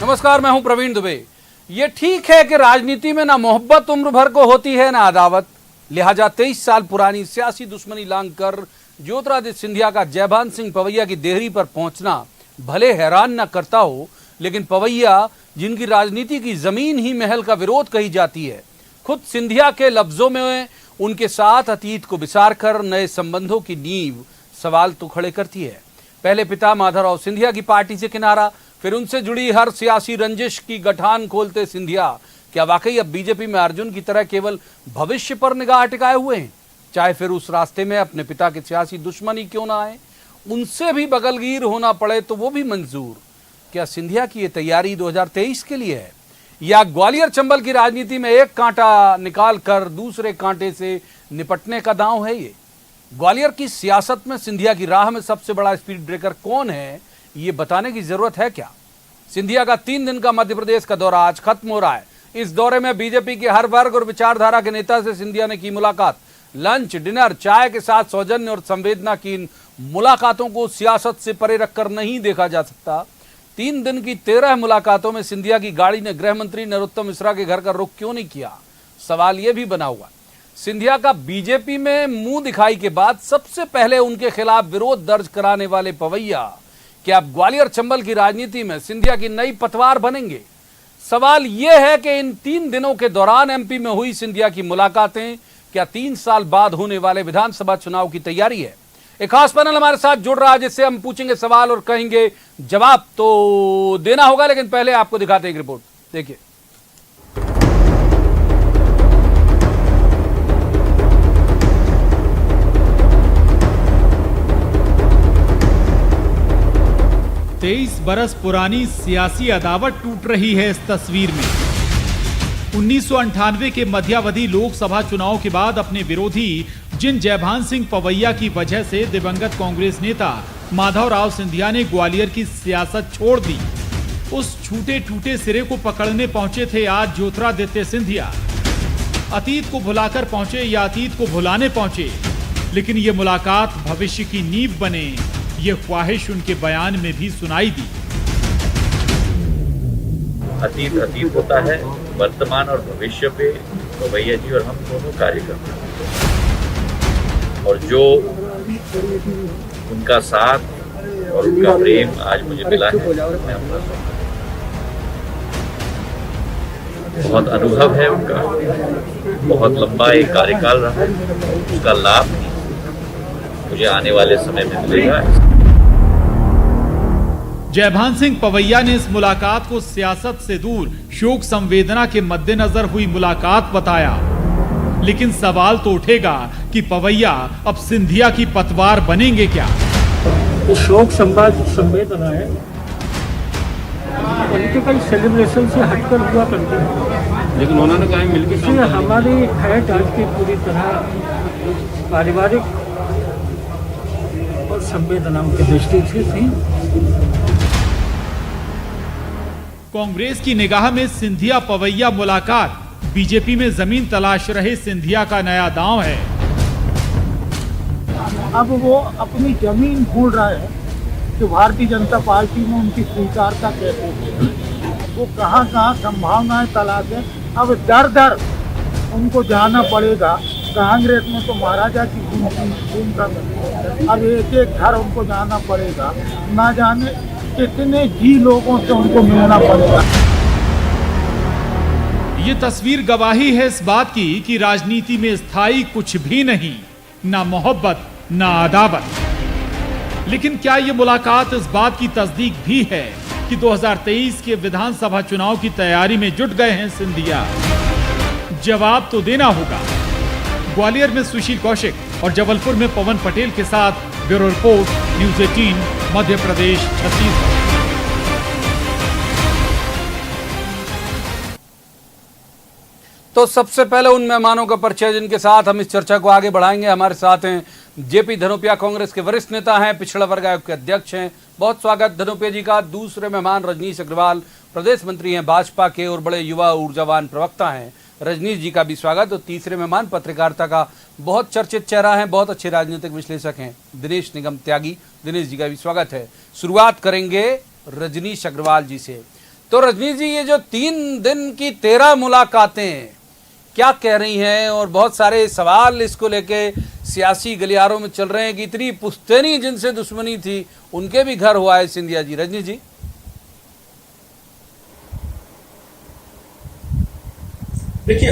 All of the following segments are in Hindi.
नमस्कार, मैं हूं प्रवीण दुबे। ये ठीक है कि राजनीति में ना मोहब्बत उम्र भर को होती है ना अदावत, लिहाजा 23 साल पुरानी सियासी दुश्मनी लांघकर ज्योतिरादित्य सिंधिया का जयभान सिंह पवैया की देहरी पर पहुंचना भले हैरान न करता हो, लेकिन पवैया जिनकी राजनीति की जमीन ही महल का विरोध कही जाती है, खुद सिंधिया के लफ्जों में उनके साथ अतीत को विसारकर नए संबंधों की नींव सवाल तो खड़े करती है। पहले पिता माधवराव सिंधिया की पार्टी से किनारा, फिर उनसे जुड़ी हर सियासी रंजिश की गठान खोलते सिंधिया क्या वाकई अब बीजेपी में अर्जुन की तरह केवल भविष्य पर निगाह टिकाए हुए हैं? चाहे फिर उस रास्ते में अपने पिता के सियासी दुश्मन ही क्यों ना आए, उनसे भी बगलगीर होना पड़े तो वो भी मंजूर। क्या सिंधिया की ये तैयारी 2023 के लिए है, या ग्वालियर चंबल की राजनीति में एक कांटा निकाल कर दूसरे कांटे से निपटने का दांव है? ये ग्वालियर की सियासत में सिंधिया की राह में सबसे बड़ा स्पीड ब्रेकर कौन है, ये बताने की जरूरत है क्या? सिंधिया का 3 दिन का मध्य प्रदेश का दौरा आज खत्म हो रहा है। इस दौरे में बीजेपी के हर वर्ग और विचारधारा के नेता से सिंधिया ने की मुलाकात। लंच, डिनर, चाय के साथ सौजन्य और संवेदना की इन मुलाकातों को सियासत से परे रखकर नहीं देखा जा सकता। 3 दिन की 13 मुलाकातों में सिंधिया की गाड़ी ने गृह मंत्री नरोत्तम मिश्रा के घर का रुख क्यों नहीं किया? सवाल यह भी बना हुआ। सिंधिया का बीजेपी में मुंह दिखाई के बाद सबसे पहले उनके खिलाफ विरोध दर्ज कराने वाले पवैया क्या अब ग्वालियर चंबल की राजनीति में सिंधिया की नई पतवार बनेंगे? सवाल यह है कि इन 3 दिनों के दौरान एमपी में हुई सिंधिया की मुलाकातें क्या 3 साल बाद होने वाले विधानसभा चुनाव की तैयारी है? एक खास पैनल हमारे साथ जुड़ रहा है, जिससे हम पूछेंगे सवाल और कहेंगे जवाब तो देना होगा। लेकिन पहले आपको दिखाते हैं एक रिपोर्ट, देखिए। तेईस बरस पुरानी सियासी अदावत टूट रही है इस तस्वीर में। 1998 के मध्यावधि लोकसभा चुनाव के बाद अपने विरोधी जिन जयभान सिंह पवैया की वजह से दिवंगत कांग्रेस नेता माधवराव सिंधिया ने ग्वालियर की सियासत छोड़ दी, उस छूटे टूटे सिरे को पकड़ने पहुंचे थे आज ज्योतिरादित्य सिंधिया। अतीत को भुलाकर पहुंचे या अतीत को भुलाने पहुंचे, लेकिन ये मुलाकात भविष्य की नींव बने, ये ख्वाहिश उनके बयान में भी सुनाई दी। अतीत अतीत होता है, वर्तमान और भविष्य पे पवैया जी और हम दोनों कार्य करते हैं, और जो उनका साथ और उनका प्रेम आज मुझे मिला है, मैं अपना बहुत अनुभव है उनका, बहुत लंबा एक कार्यकाल रहा है, उसका लाभ मुझे आने वाले समय में मिलेगा। जयभान सिंह पवैया ने इस मुलाकात को सियासत से दूर शोक संवेदना के मद्देनजर हुई मुलाकात बताया, लेकिन सवाल तो उठेगा कि पवैया अब सिंधिया की पतवार बनेंगे क्या? तो शोक संवेदना है, पॉलिटिकल सेलिब्रेशन से हटकर हुआ करती है, लेकिन उन्होंने कहा मिलकर हमारी फैट आज की पूरी तरह पारिवारिक और संवेदनाओं की दृष्टि से थी। कांग्रेस की निगाह में सिंधिया पवैया मुलाकात बीजेपी में जमीन तलाश रहे सिंधिया का नया दांव है। अब वो अपनी जमीन ढूंढ रहा है कि भारतीय जनता पार्टी में उनकी स्वीकारता कैसे है, वो कहाँ संभावनाएं तलाश है। अब दर दर उनको जाना पड़ेगा। कांग्रेस में तो महाराजा की भूमिका, अब एक एक घर उनको जाना पड़ेगा, ना जाने कितने जी लोगों से उनको मिलना पड़ेगा। ये तस्वीर गवाही है इस बात की कि राजनीति में स्थायी कुछ भी नहीं, ना मोहब्बत ना अदावत। लेकिन क्या ये मुलाकात इस बात की तस्दीक भी है कि 2023 के विधानसभा चुनाव की तैयारी में जुट गए हैं सिंधिया? जवाब तो देना होगा। ग्वालियर में सुशील कौशिक और जबलपुर में पवन पटेल के साथ bureau report, news 18, Madhya Pradesh, Chhattisgarh. तो सबसे पहले उन मेहमानों का परिचय जिनके साथ हम इस चर्चा को आगे बढ़ाएंगे। हमारे साथ हैं जेपी धनोपिया, कांग्रेस के वरिष्ठ नेता हैं, पिछड़ा वर्ग आयोग के अध्यक्ष हैं। बहुत स्वागत धनोपिया जी का। दूसरे मेहमान रजनीश अग्रवाल, प्रदेश मंत्री हैं भाजपा के और बड़े युवा ऊर्जावान प्रवक्ता हैं। रजनीश जी का भी स्वागत। और तीसरे मेहमान पत्रकारिता का बहुत चर्चित चेहरा है, बहुत अच्छे राजनीतिक विश्लेषक हैं, दिनेश निगम त्यागी। दिनेश जी का भी स्वागत है। शुरुआत करेंगे रजनीश अग्रवाल जी से। तो रजनी जी, ये जो 3 दिन की 13 मुलाकातें क्या कह रही हैं, और बहुत सारे सवाल इसको लेके सियासी गलियारों में चल रहे हैं कि इतनी पुश्तैनी जिनसे दुश्मनी थी उनके भी घर हुआ है सिंधिया जी। रजनी जी, देखिए,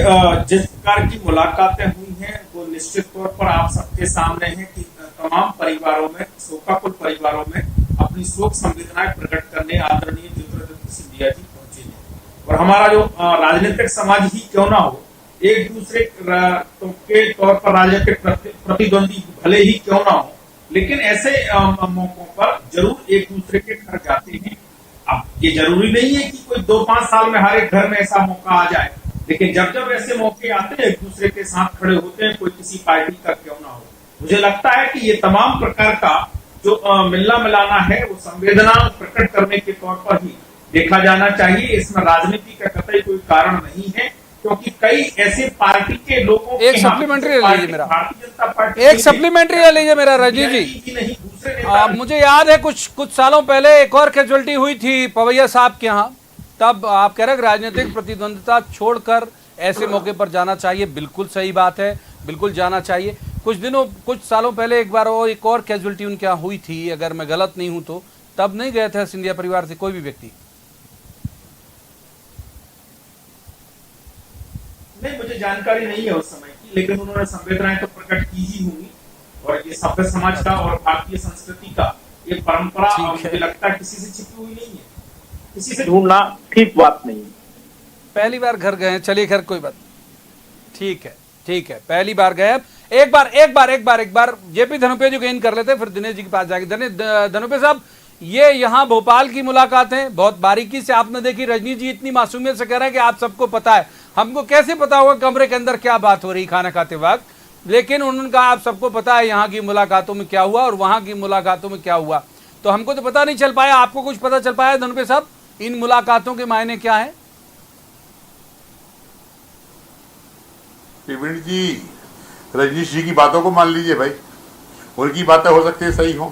जिस प्रकार की मुलाकातें हुई हैं वो निश्चित तौर पर आप सबके सामने है कि तमाम परिवारों में, शोकाकुल परिवारों में अपनी शोक संवेदनाएं प्रकट करने आदरणीय ज्योतिरादित्य सिंधिया जी पहुंचे हैं। और हमारा जो राजनीतिक समाज ही क्यों ना हो, एक दूसरे के तौर पर राजनीतिक प्रतिद्वंदी भले ही क्यों ना हो, लेकिन ऐसे मौकों पर जरूर एक दूसरे के घर जाते हैं। अब ये जरूरी नहीं है कि कोई 2-5 साल में हर एक घर में ऐसा मौका आ जाए, लेकिन जब जब ऐसे मौके आते हैं एक दूसरे के साथ खड़े होते हैं, कोई किसी पार्टी का क्यों ना हो। मुझे लगता है कि ये तमाम प्रकार का जो मिलना मिलाना है वो संवेदना प्रकट करने के तौर पर ही देखा जाना चाहिए। इसमें राजनीति का कतई कोई कारण नहीं है, क्योंकि कई ऐसे पार्टी के लोगों एक सप्लीमेंट्री ले लीजिए मेरा, भारतीय जनता पार्टी एक सप्लीमेंट्री ले लीजिए मेरा रजनी जी। नहीं, दूसरे नेता मुझे याद है कुछ सालों पहले एक और कैजुअलिटी हुई थी पवैया साहब के यहाँ, तब आप कह रहे हैं राजनीतिक प्रतिद्वंदिता छोड़कर ऐसे मौके पर जाना चाहिए। बिल्कुल सही बात है, बिल्कुल जाना चाहिए। कुछ सालों पहले एक बार वो एक और कैजुअलिटी उनके यहाँ हुई थी, अगर मैं गलत नहीं हूं तो, तब नहीं गए थे सिंधिया परिवार से कोई भी व्यक्ति? नहीं, मुझे जानकारी नहीं है उस समय की, लेकिन उन्होंने संवेदनाएं तो प्रकट की ही होंगी। और ये सभ्य समाज का और भारतीय संस्कृति का ये परंपरा मुझे लगता है किसी से छिपी हुई नहीं है, किसी से ढूंढना ठीक बात नहीं है। पहली बार घर गए, चलिए खैर कोई बात, ठीक है, पहली बार गए। एक बार जेपी धनुपे जी को इन कर लेते, फिर दिनेश जी के पास जाके। धनुपे साहब, ये यहाँ भोपाल की मुलाकातें बहुत बारीकी से आपने देखी। रजनी जी इतनी मासूमियत से कह रहे हैं कि आप सबको पता है, हमको कैसे पता होगा कमरे के अंदर क्या बात हो रही खाना खाते वक्त, लेकिन उन्होंने कहा आप सबको पता है यहाँ की मुलाकातों में क्या हुआ और वहां की मुलाकातों में क्या हुआ। तो हमको तो पता नहीं चल पाया, आपको कुछ पता चल पाया धनुपे साहब, इन मुलाकातों के मायने क्या है? त्रिवेणी जी, रजनीश जी की बातों को मान लीजिए भाई, उनकी बातें हो सकती है सही हो,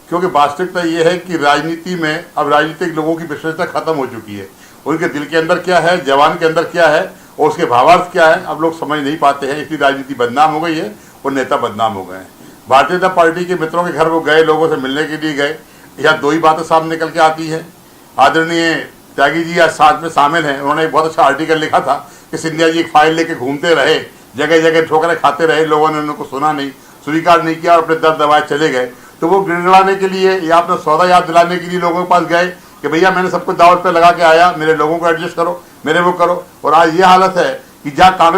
क्योंकि वास्तविकता ये है कि राजनीति में अब राजनीतिक लोगों की विश्वसनीयता खत्म हो चुकी है। उनके दिल के अंदर क्या है, जवान के अंदर क्या है और उसके भावार्थ क्या है, अब लोग समझ नहीं पाते हैं। इसलिए राजनीति बदनाम हो गई है और नेता बदनाम हो गए हैं। भारतीय जनता पार्टी के मित्रों के घर वो गए, लोगों से मिलने के लिए गए, यहाँ 2 ही बातें सामने निकल के आती है। आदरणीय त्यागी जी आज साथ में शामिल हैं, उन्होंने एक बहुत अच्छा आर्टिकल लिखा था कि सिंधिया जी एक फाइल लेके घूमते रहे, जगह जगह ठोकरें खाते रहे, लोगों ने उनको सुना नहीं, स्वीकार नहीं किया और अपने दर्द दबाए चले गए। तो वो गिड़गिड़ाने के लिए या अपना सौदा याद दिलाने के लिए लोगों के पास गए कि भैया मैंने सबको दावत पे लगा के आया, मेरे लोगों को एडजस्ट करो, मेरे वो करो। और आज ये हालत है कि जहाँ